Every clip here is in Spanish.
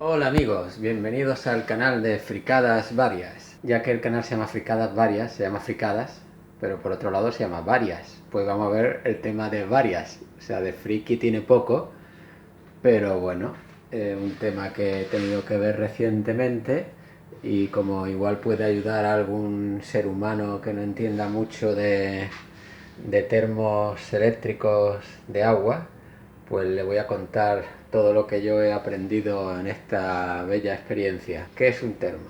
Hola amigos, bienvenidos al canal de Fricadas Varias. Ya que el canal se llama Fricadas Varias, se llama Fricadas, pero por otro lado se llama Varias. Pues vamos a ver el tema de varias. O sea, de friki tiene poco, pero bueno, un tema que he tenido que ver recientemente y como igual puede ayudar a algún ser humano que no entienda mucho de termos eléctricos de agua, pues le voy a contar todo lo que yo he aprendido en esta bella experiencia. ¿Qué es un termo?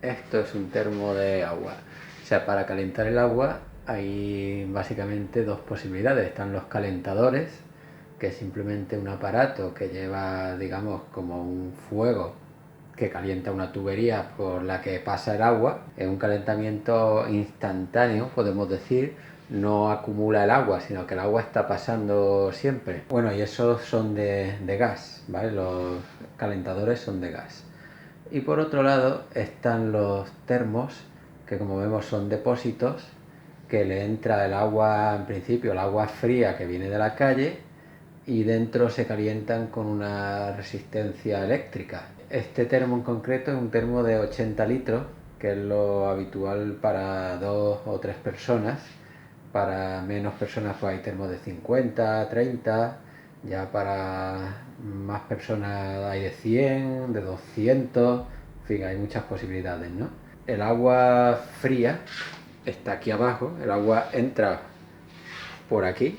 Esto es un termo de agua. O sea, para calentar el agua hay básicamente dos posibilidades. Están los calentadores, que es simplemente un aparato que lleva, digamos, como un fuego que calienta una tubería por la que pasa el agua. Es un calentamiento instantáneo, podemos decir. No acumula el agua, sino que el agua está pasando siempre. Bueno, y esos son de gas, ¿vale? Los calentadores son de gas. Y por otro lado están los termos, que como vemos son depósitos, que le entra el agua, en principio el agua fría que viene de la calle, y dentro se calientan con una resistencia eléctrica. Este termo en concreto es un termo de 80 litros, que es lo habitual para 2 o 3 personas. Para menos personas pues hay termos de 50, 30, ya para más personas hay de 100, de 200, en fin, hay muchas posibilidades, ¿no? El agua fría está aquí abajo, el agua entra por aquí,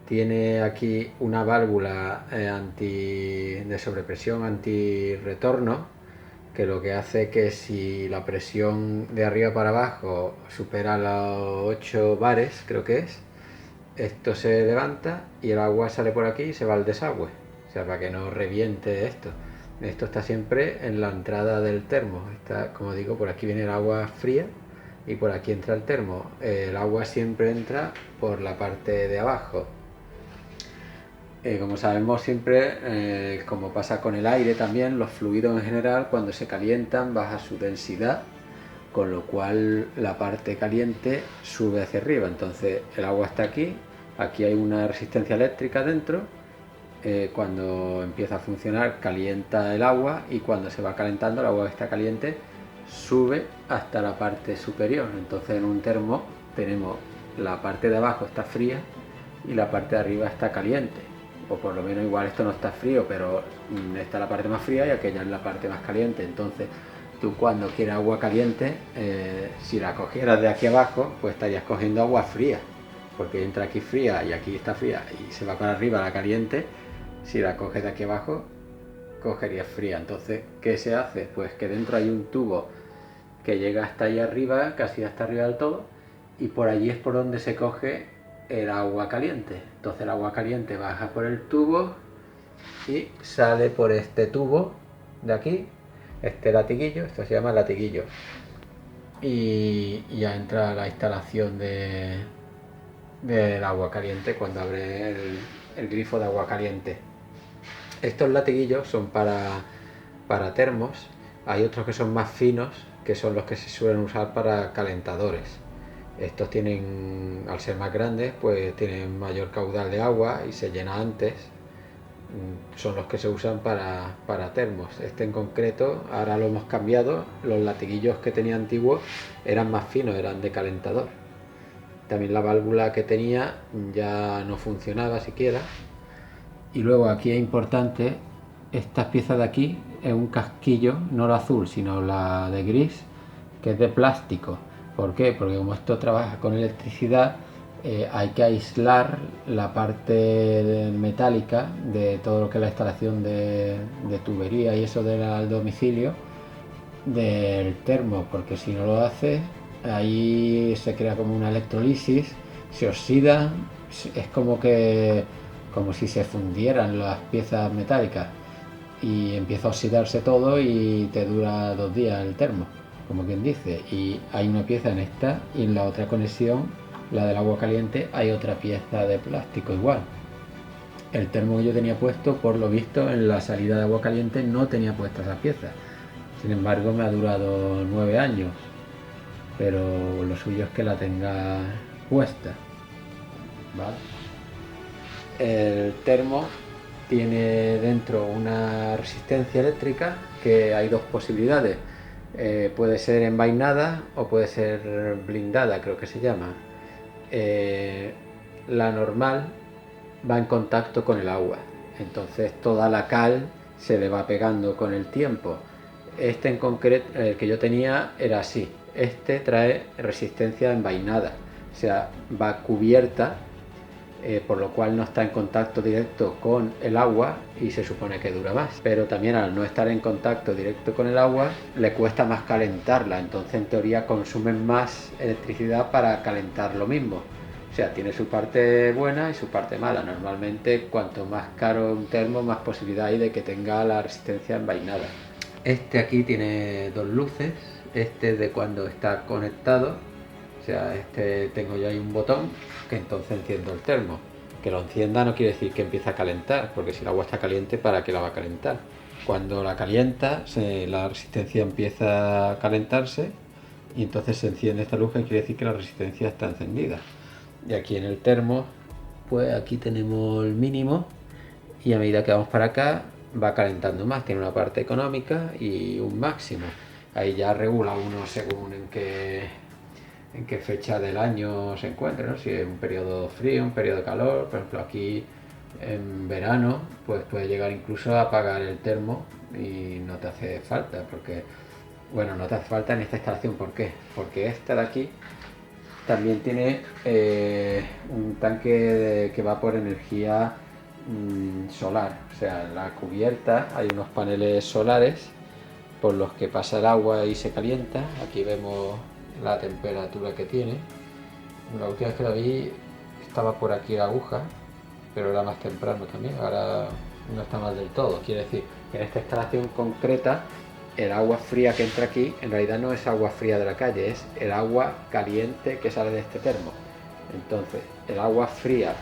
tiene aquí una válvula de sobrepresión antirretorno, que lo que hace que si la presión de arriba para abajo supera los 8 bares, creo que es, esto se levanta y el agua sale por aquí y se va al desagüe. O sea, para que no reviente esto. Esto está siempre en la entrada del termo. Está, como digo, por aquí viene el agua fría y por aquí entra el termo. El agua siempre entra por la parte de abajo. Como sabemos siempre, como pasa con el aire también, los fluidos en general cuando se calientan baja su densidad, con lo cual la parte caliente sube hacia arriba. Entonces el agua está aquí, aquí hay una resistencia eléctrica dentro, cuando empieza a funcionar calienta el agua y cuando se va calentando el agua que está caliente sube hasta la parte superior. Entonces en un termo tenemos la parte de abajo está fría y la parte de arriba está caliente, o por lo menos igual esto no está frío, pero esta es la parte más fría y aquella es la parte más caliente. Entonces tú cuando quieres agua caliente, si la cogieras de aquí abajo, pues estarías cogiendo agua fría, porque entra aquí fría y aquí está fría y se va para arriba la caliente. Si la coges de aquí abajo, cogerías fría. Entonces, ¿qué se hace? Pues que dentro hay un tubo que llega hasta ahí arriba, casi hasta arriba del todo, y por allí es por donde se coge el agua caliente. Entonces el agua caliente baja por el tubo y sale por este tubo de aquí, este latiguillo, esto se llama latiguillo, y ya entra la instalación del agua caliente cuando abre el grifo de agua caliente. Estos latiguillos son para termos. Hay otros que son más finos, que son los que se suelen usar para calentadores. Estos tienen, al ser más grandes, pues tienen mayor caudal de agua y se llena antes. Son los que se usan para termos. Este en concreto, ahora lo hemos cambiado. Los latiguillos que tenía antiguos eran más finos, eran de calentador. También la válvula que tenía ya no funcionaba siquiera. Y luego aquí es importante, estas piezas de aquí es un casquillo, no la azul, sino la de gris, que es de plástico. ¿Por qué? Porque como esto trabaja con electricidad, hay que aislar la parte metálica de todo lo que es la instalación de tubería y eso del domicilio del termo, porque si no lo hace, ahí se crea como una electrolisis, se oxida, es como si se fundieran las piezas metálicas y empieza a oxidarse todo y te dura 2 días el termo, como quien dice. Y hay una pieza en esta y en la otra conexión, la del agua caliente, hay otra pieza de plástico igual. El termo que yo tenía puesto, por lo visto, en la salida de agua caliente no tenía puesta esa pieza. Sin embargo, me ha durado 9 años, pero lo suyo es que la tenga puesta, ¿vale? El termo tiene dentro una resistencia eléctrica, que hay dos posibilidades. Puede ser envainada o puede ser blindada, creo que se llama. La normal va en contacto con el agua, entonces toda la cal se le va pegando con el tiempo. Este en concreto, el que yo tenía, era así. Este trae resistencia envainada, o sea, va cubierta, por lo cual no está en contacto directo con el agua y se supone que dura más. Pero también, al no estar en contacto directo con el agua, le cuesta más calentarla, entonces en teoría consumen más electricidad para calentar lo mismo. O sea, tiene su parte buena y su parte mala. Normalmente, cuanto más caro un termo, más posibilidad hay de que tenga la resistencia envainada. Este aquí tiene dos luces. Este de cuando está conectado. O sea, este tengo ya ahí un botón que entonces enciendo el termo. Que lo encienda no quiere decir que empiece a calentar, porque si el agua está caliente, ¿para qué la va a calentar? Cuando la calienta, la resistencia empieza a calentarse y entonces se enciende esta luz, que quiere decir que la resistencia está encendida. Y aquí en el termo, pues aquí tenemos el mínimo, y a medida que vamos para acá va calentando más. Tiene una parte económica y un máximo. Ahí ya regula uno según en qué fecha del año se encuentre, ¿no? Si es un periodo frío, un periodo de calor. Por ejemplo, aquí en verano pues puede llegar incluso a apagar el termo y no te hace falta, porque, bueno, no te hace falta en esta instalación. ¿Por qué? Porque esta de aquí también tiene un tanque que va por energía solar. O sea, en la cubierta hay unos paneles solares por los que pasa el agua y se calienta. Aquí vemos la temperatura que tiene. La última vez que la vi estaba por aquí la aguja, pero era más temprano también. Ahora no está mal del todo. Quiere decir que en esta instalación concreta, el agua fría que entra aquí en realidad no es agua fría de la calle, es el agua caliente que sale de este termo. Entonces el agua fría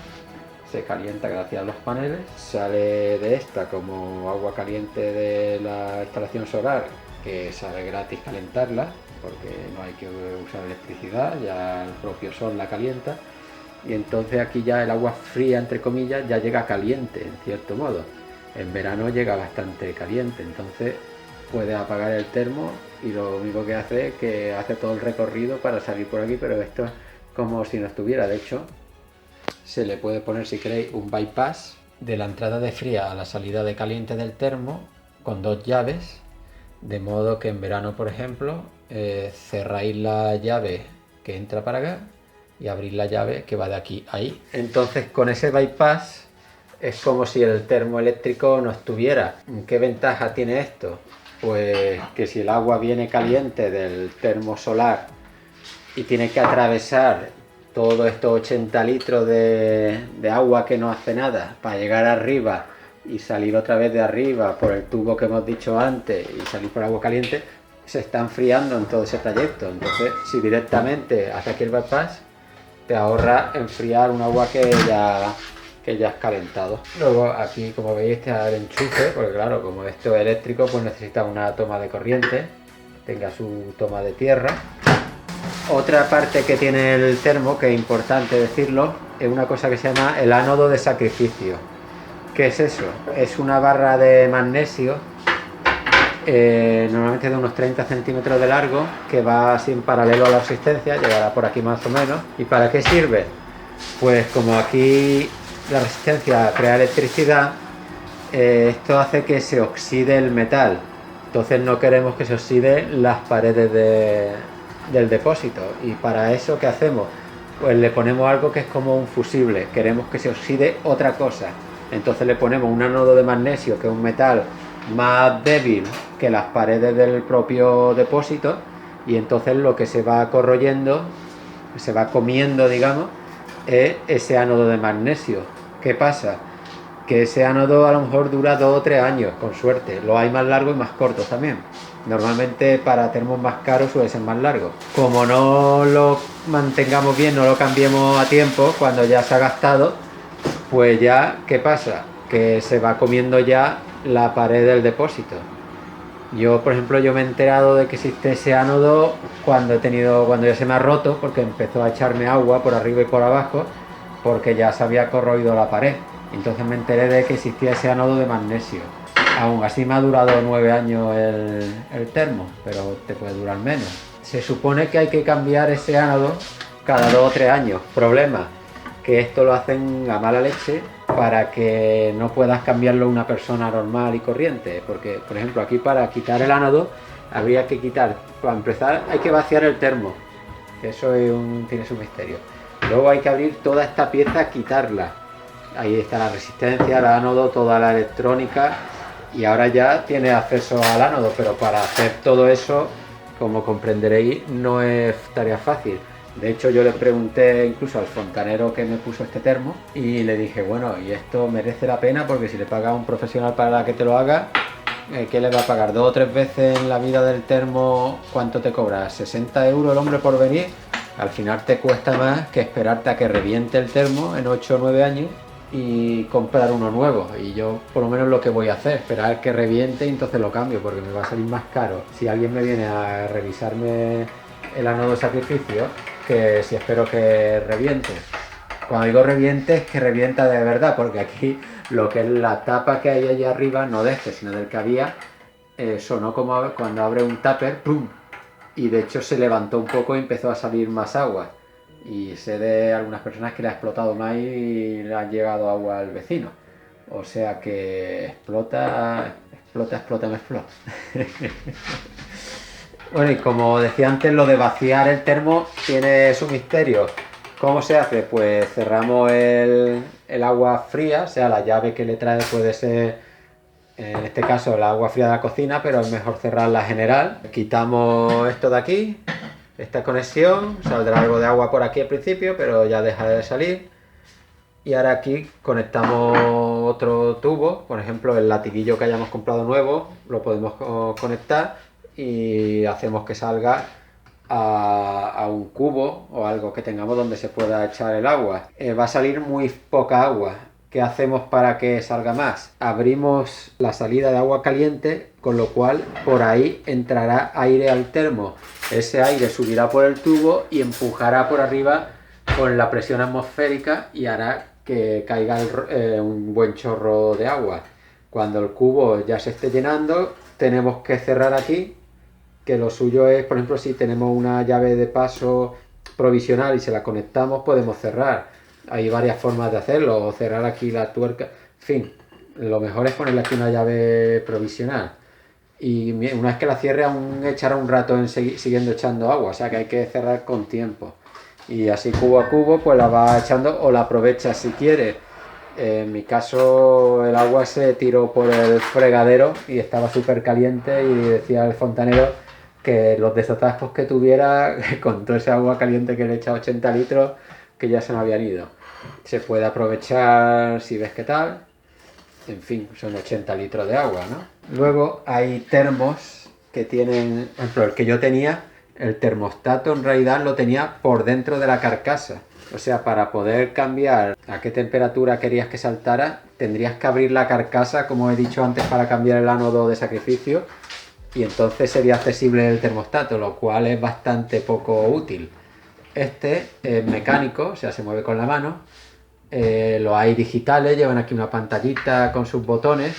se calienta gracias a los paneles, sale de esta como agua caliente de la instalación solar, que sale gratis calentarla, porque no hay que usar electricidad, ya el propio sol la calienta, y entonces aquí ya el agua fría, entre comillas, ya llega caliente, en cierto modo. En verano llega bastante caliente, entonces puede apagar el termo y lo único que hace es que hace todo el recorrido para salir por aquí, pero esto es como si no estuviera. De hecho, se le puede poner, si queréis, un bypass de la entrada de fría a la salida de caliente del termo con dos llaves, de modo que en verano, por ejemplo, cerráis la llave que entra para acá y abrís la llave que va de aquí a ahí. Entonces, con ese bypass es como si el termo eléctrico no estuviera. ¿Qué ventaja tiene esto? Pues que si el agua viene caliente del termo solar y tiene que atravesar todos estos 80 litros de agua que no hace nada para llegar arriba y salir otra vez de arriba por el tubo que hemos dicho antes y salir por agua caliente, se está enfriando en todo ese trayecto. Entonces, si directamente hace aquí el bypass, te ahorra enfriar un agua que ya has calentado. Luego aquí, como veis, está el enchufe, porque claro, como esto es eléctrico, pues necesita una toma de corriente, tenga su toma de tierra. Otra parte que tiene el termo, que es importante decirlo, es una cosa que se llama el ánodo de sacrificio. ¿Qué es eso? Es una barra de magnesio, normalmente de unos 30 centímetros de largo, que va así en paralelo a la resistencia, llegará por aquí más o menos. ¿Y para qué sirve? Pues como aquí la resistencia crea electricidad, esto hace que se oxide el metal. Entonces no queremos que se oxiden las paredes del depósito, y para eso, ¿qué hacemos? Pues le ponemos algo que es como un fusible. Queremos que se oxide otra cosa, entonces le ponemos un ánodo de magnesio, que es un metal más débil que las paredes del propio depósito, y entonces lo que se va corroyendo, se va comiendo, digamos, es ese ánodo de magnesio. ¿Qué pasa? Que ese ánodo a lo mejor dura 2 o 3 años, con suerte. Lo hay más largos y más cortos también. Normalmente para termos más caros suele ser más largo. Como no lo mantengamos bien, no lo cambiemos a tiempo, cuando ya se ha gastado, pues ya, ¿qué pasa? Que se va comiendo ya la pared del depósito. Yo, por ejemplo, me he enterado de que existe ese ánodo cuando ya se me ha roto, porque empezó a echarme agua por arriba y por abajo, porque ya se había corroído la pared. Entonces me enteré de que existía ese ánodo de magnesio. Aún así me ha durado 9 años el termo, pero te puede durar menos. Se supone que hay que cambiar ese ánodo cada 2 o 3 años. Problema, que esto lo hacen a mala leche para que no puedas cambiarlo una persona normal y corriente. Porque, por ejemplo, aquí para quitar el ánodo habría que quitar, para empezar hay que vaciar el termo, que eso tiene su misterio. Luego hay que abrir toda esta pieza, quitarla. Ahí está la resistencia, el ánodo, toda la electrónica, y ahora ya tiene acceso al ánodo, pero para hacer todo eso, como comprenderéis, no es tarea fácil. De hecho, yo le pregunté incluso al fontanero que me puso este termo y le dije, bueno, ¿y esto merece la pena? Porque si le pagas a un profesional para que te lo haga, ¿qué le va a pagar? 2 o 3 veces en la vida del termo, ¿cuánto te cobra? ¿60 euros el hombre por venir? Al final te cuesta más que esperarte a que reviente el termo en 8 o 9 años y comprar uno nuevo. Y yo por lo menos lo que voy a hacer, esperar que reviente y entonces lo cambio, porque me va a salir más caro si alguien me viene a revisarme el ánodo de sacrificio que si espero que reviente. Cuando digo reviente es que revienta de verdad, porque aquí lo que es la tapa que hay allá arriba, no de este, sino del que había, sonó como cuando abre un tupper, ¡pum! Y de hecho se levantó un poco y empezó a salir más agua. Y sé de algunas personas que le ha explotado más y le ha llegado agua al vecino. O sea que explota, explota, explota, me explota. Bueno, y como decía antes, lo de vaciar el termo tiene su misterio. ¿Cómo se hace? Pues cerramos el agua fría, o sea, la llave que le trae puede ser, en este caso, el agua fría de la cocina, pero es mejor cerrarla general. Quitamos esto de aquí, esta conexión, saldrá algo de agua por aquí al principio, pero ya deja de salir. Y ahora aquí conectamos otro tubo, por ejemplo, el latiguillo que hayamos comprado nuevo, lo podemos conectar y hacemos que salga a un cubo o algo que tengamos donde se pueda echar el agua. Va a salir muy poca agua. ¿Qué hacemos para que salga más? Abrimos la salida de agua caliente, con lo cual por ahí entrará aire al termo. Ese aire subirá por el tubo y empujará por arriba con la presión atmosférica y hará que caiga un buen chorro de agua. Cuando el cubo ya se esté llenando, tenemos que cerrar aquí, que lo suyo es, por ejemplo, si tenemos una llave de paso provisional y se la conectamos, podemos cerrar. Hay varias formas de hacerlo, o cerrar aquí la tuerca, en fin, lo mejor es ponerle aquí una llave provisional. Y una vez que la cierre, aún echará un rato siguiendo echando agua, o sea que hay que cerrar con tiempo. Y así cubo a cubo, pues la va echando o la aprovecha si quiere. En mi caso, el agua se tiró por el fregadero y estaba súper caliente, y decía el fontanero que los desatascos que tuviera con todo ese agua caliente que le he echado 80 litros, que ya se me habían ido. Se puede aprovechar si ves qué tal. En fin, son 80 litros de agua, ¿no? Luego hay termos que tienen, por ejemplo, el que yo tenía, el termostato en realidad lo tenía por dentro de la carcasa. O sea, para poder cambiar a qué temperatura querías que saltara, tendrías que abrir la carcasa, como he dicho antes, para cambiar el ánodo de sacrificio, y entonces sería accesible el termostato, lo cual es bastante poco útil. Este es mecánico, o sea, se mueve con la mano. Los hay digitales, llevan aquí una pantallita con sus botones,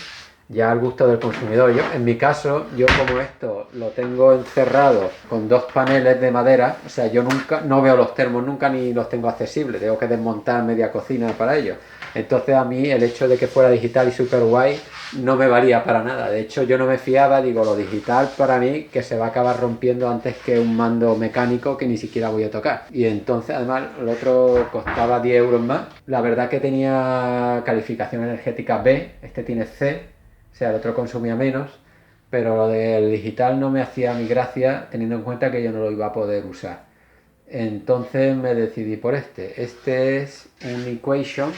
ya al gusto del consumidor. En mi caso, yo como esto lo tengo encerrado con 2 paneles de madera, o sea, yo nunca no veo los termos nunca ni los tengo accesibles, tengo que desmontar media cocina para ello. Entonces a mí el hecho de que fuera digital y super guay no me valía para nada. De hecho, yo no me fiaba, digo, lo digital para mí que se va a acabar rompiendo antes que un mando mecánico que ni siquiera voy a tocar. Y entonces además el otro costaba 10 euros más. La verdad que tenía calificación energética B, este tiene C, o sea, el otro consumía menos, pero lo del digital no me hacía mi gracia, teniendo en cuenta que yo no lo iba a poder usar. Entonces me decidí por este. Este es un Equation,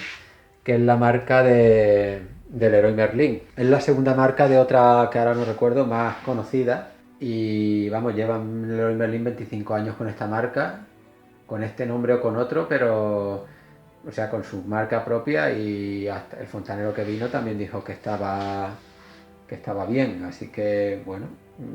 que es la marca del Leroy Merlin. Es la segunda marca de otra que ahora no recuerdo, más conocida. Y vamos, llevan Leroy Merlin 25 años con esta marca, con este nombre o con otro, pero, o sea, con su marca propia. Y hasta el fontanero que vino también dijo que estaba que estaba bien, así que bueno,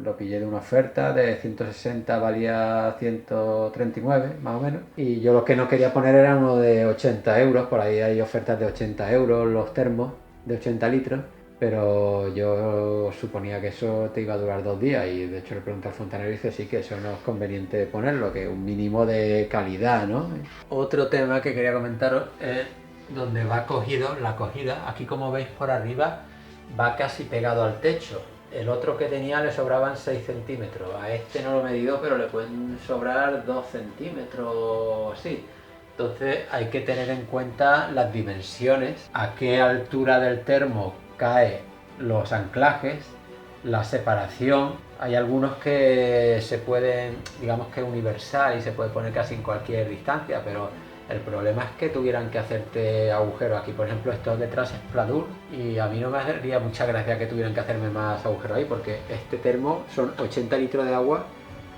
lo pillé de una oferta de 160, valía 139 más o menos, y yo lo que no quería poner era uno de 80 euros, por ahí hay ofertas de 80 euros los termos de 80 litros, pero yo suponía que eso te iba a durar 2 días, y de hecho le pregunté al fontanero y dice sí, que eso no es conveniente ponerlo, que un mínimo de calidad, ¿no? Otro tema que quería comentaros es donde va cogido, la cogida, aquí como veis por arriba va casi pegado al techo. El otro que tenía le sobraban 6 centímetros, a este no lo he medido, pero le pueden sobrar 2 centímetros así. Entonces hay que tener en cuenta las dimensiones, a qué altura del termo cae los anclajes, la separación. Hay algunos que se pueden, digamos que universal y se puede poner casi en cualquier distancia, pero el problema es que tuvieran que hacerte agujeros. Aquí por ejemplo esto detrás es pladur y a mí no me haría mucha gracia que tuvieran que hacerme más agujeros ahí, porque este termo son 80 litros de agua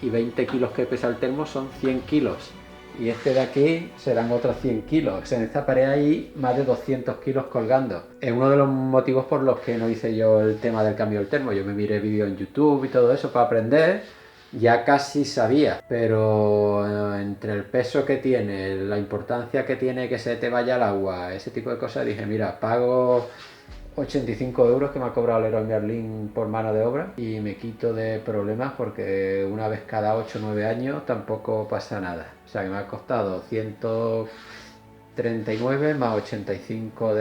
y 20 kilos que pesa el termo son 100 kilos. Y este de aquí serán otros 100 kilos. En esta pared hay más de 200 kilos colgando. Es uno de los motivos por los que no hice yo el tema del cambio del termo. Yo me miré vídeos en YouTube y todo eso para aprender. Ya casi sabía, pero entre el peso que tiene, la importancia que tiene que se te vaya el agua, ese tipo de cosas, dije, mira, pago 85 euros que me ha cobrado Leroy Merlin por mano de obra y me quito de problemas, porque una vez cada 8 o 9 años tampoco pasa nada. O sea que me ha costado 139 más 85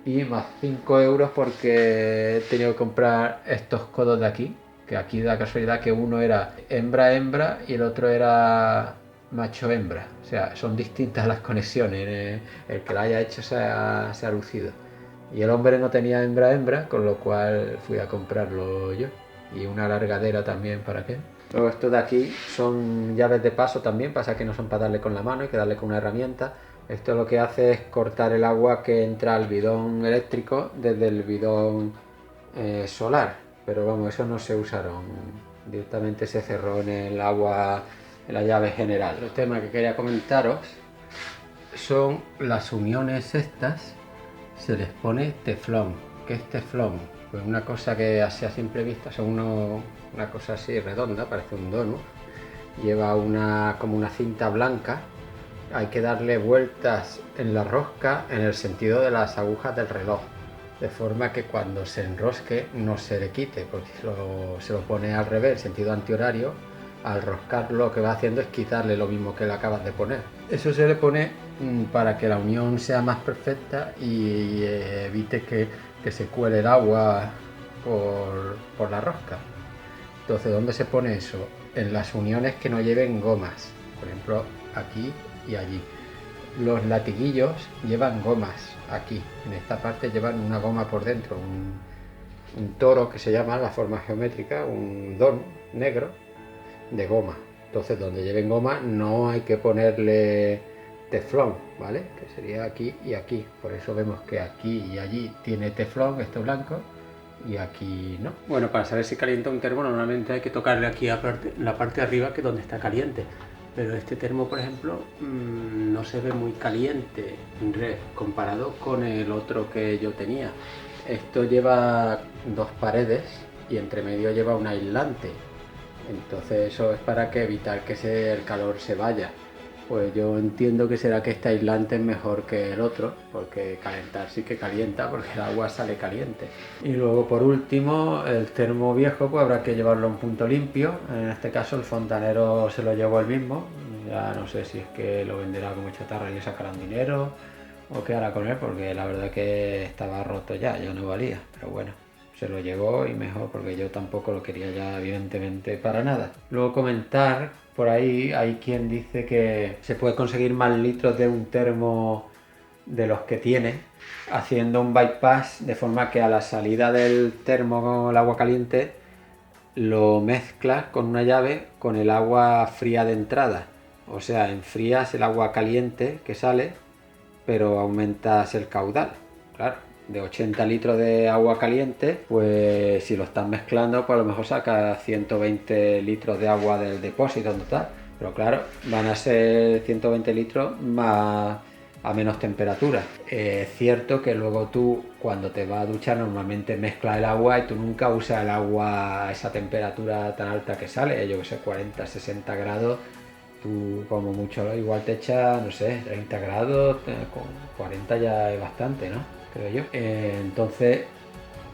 y más 5 euros porque he tenido que comprar estos codos de aquí, que aquí da casualidad que uno era hembra y el otro era macho hembra. O sea, son distintas las conexiones, el que la haya hecho se ha lucido. Y el hombre no tenía hembra, con lo cual fui a comprarlo yo. Y una alargadera también, ¿para qué? Luego estos de aquí son llaves de paso también, pasa que no son para darle con la mano, hay que darle con una herramienta. Esto lo que hace es cortar el agua que entra al bidón eléctrico desde el bidón solar. Pero vamos, eso no se usaron, directamente se cerró en el agua, en la llave general. Otro tema que quería comentaros son las uniones estas. Se les pone teflón. ¿Qué es teflón? Pues una cosa que así a simple vista son una cosa así redonda, parece un donut. Lleva como una cinta blanca. Hay que darle vueltas en la rosca en el sentido de las agujas del reloj, de forma que cuando se enrosque no se le quite, porque se lo pone al revés, sentido antihorario. Al roscar lo que va haciendo es quitarle lo mismo que le acabas de poner. Eso se le pone para que la unión sea más perfecta y evite que se cuele el agua por la rosca. Entonces, ¿dónde se pone eso? En las uniones que no lleven gomas, por ejemplo aquí y allí. Los latiguillos llevan gomas aquí, en esta parte llevan una goma por dentro, un toro que se llama, la forma geométrica, un don negro de goma. Entonces donde lleven goma no hay que ponerle teflón, ¿vale? Que sería aquí y aquí. Por eso vemos que aquí y allí tiene teflón, esto blanco, y aquí no. Bueno, para saber si calienta un termo normalmente hay que tocarle aquí en la parte de arriba, que es donde está caliente. Pero este termo, por ejemplo, no se ve muy caliente comparado con el otro que yo tenía. Esto lleva 2 paredes y entre medio lleva un aislante. Entonces eso es para evitar que el calor se vaya. Pues yo entiendo que será que este aislante es mejor que el otro, porque calentar sí que calienta, porque el agua sale caliente. Y luego por último, el termo viejo pues habrá que llevarlo a un punto limpio. En este caso el fontanero se lo llevó él mismo. Ya no sé si es que lo venderá como chatarra y le sacarán dinero o qué hará con él, porque la verdad que estaba roto ya no valía. Pero bueno, se lo llevó y mejor, porque yo tampoco lo quería ya evidentemente para nada. Luego comentar, por ahí hay quien dice que se puede conseguir más litros de un termo de los que tiene haciendo un bypass, de forma que a la salida del termo con el agua caliente lo mezclas con una llave con el agua fría de entrada. O sea, enfrías el agua caliente que sale, pero aumentas el caudal. Claro, de 80 litros de agua caliente, pues si lo estás mezclando, pues a lo mejor sacas 120 litros de agua del depósito total. Pero claro, van a ser 120 litros más a menos temperatura. Es cierto que luego tú, cuando te vas a duchar, normalmente mezclas el agua y tú nunca usas el agua a esa temperatura tan alta que sale, yo que sé, 40, 60 grados. Tú como mucho igual te echas, no sé, 30 grados, con 40 ya es bastante, ¿no? Creo yo. Entonces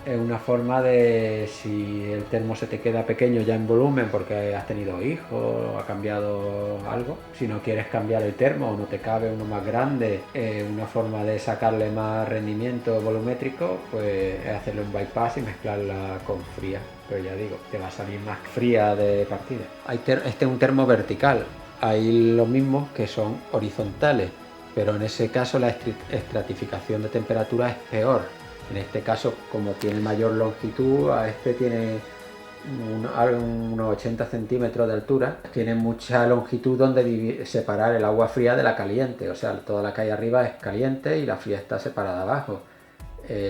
es una forma de, si el termo se te queda pequeño ya en volumen porque has tenido hijos o ha cambiado algo, si no quieres cambiar el termo o no te cabe uno más grande, una forma de sacarle más rendimiento volumétrico, pues es hacerle un bypass y mezclarla con fría. Pero ya digo, te va a salir más fría de partida. Este es un termo vertical, hay los mismos que son horizontales, pero en ese caso la estratificación de temperatura es peor. En este caso, como tiene mayor longitud, a este tiene unos 80 centímetros de altura, tiene mucha longitud donde separar el agua fría de la caliente, o sea, toda la que hay arriba es caliente y la fría está separada abajo.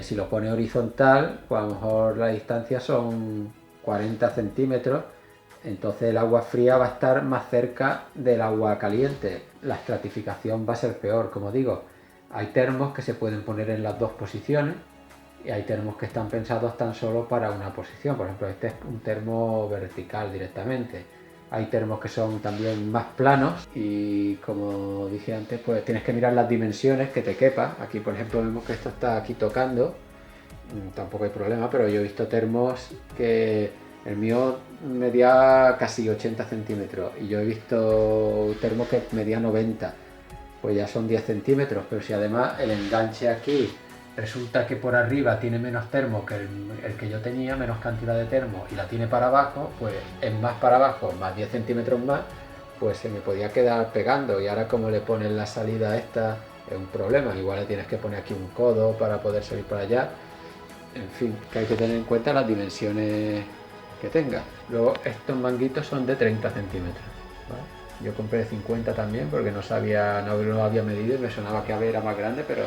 Si lo pone horizontal, pues a lo mejor la distancia son 40 centímetros, entonces el agua fría va a estar más cerca del agua caliente, la estratificación va a ser peor, como digo. Hay termos que se pueden poner en las dos posiciones y hay termos que están pensados tan solo para una posición. Por ejemplo, este es un termo vertical directamente. Hay termos que son también más planos y, como dije antes, pues tienes que mirar las dimensiones que te quepa. Aquí, por ejemplo, vemos que esto está aquí tocando, tampoco hay problema, pero yo he visto termos que el mío medía casi 80 centímetros y yo he visto termos que medía 90, pues ya son 10 centímetros, pero si además el enganche aquí resulta que por arriba tiene menos termo que el que yo tenía, menos cantidad de termo, y la tiene para abajo, pues es más para abajo, más 10 centímetros más, pues se me podía quedar pegando. Y ahora, como le pones la salida esta, es un problema. Igual le tienes que poner aquí un codo para poder salir para allá. En fin, que hay que tener en cuenta las dimensiones que tenga. Luego, estos manguitos son de 30 centímetros, ¿vale? Yo compré 50 también porque no sabía, no lo había medido y me sonaba que era más grande, pero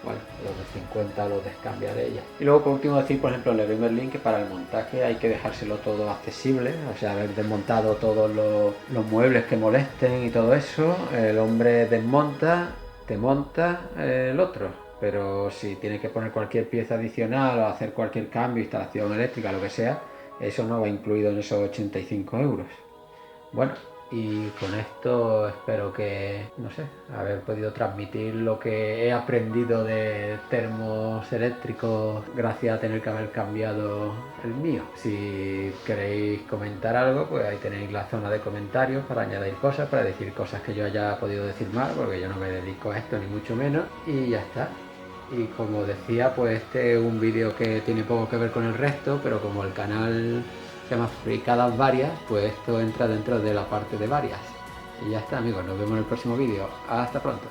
bueno, los de 50 los descambiaré ya. Y luego, por último, decir, por ejemplo, en Leroy Merlin, que para el montaje hay que dejárselo todo accesible, o sea, haber desmontado todos los muebles que molesten y todo eso. El hombre desmonta, te monta el otro, pero si tiene que poner cualquier pieza adicional o hacer cualquier cambio, instalación eléctrica, lo que sea, eso no va incluido en esos 85 euros. Bueno, y con esto espero que, no sé, haber podido transmitir lo que he aprendido de termos eléctricos gracias a tener que haber cambiado el mío. Si queréis comentar algo, pues ahí tenéis la zona de comentarios para añadir cosas, para decir cosas que yo haya podido decir mal, porque yo no me dedico a esto ni mucho menos, y ya está. Y como decía, pues este es un vídeo que tiene poco que ver con el resto, pero como el canal se llama Fricadas Varias, pues esto entra dentro de la parte de varias. Y ya está, amigos, nos vemos en el próximo vídeo. Hasta pronto.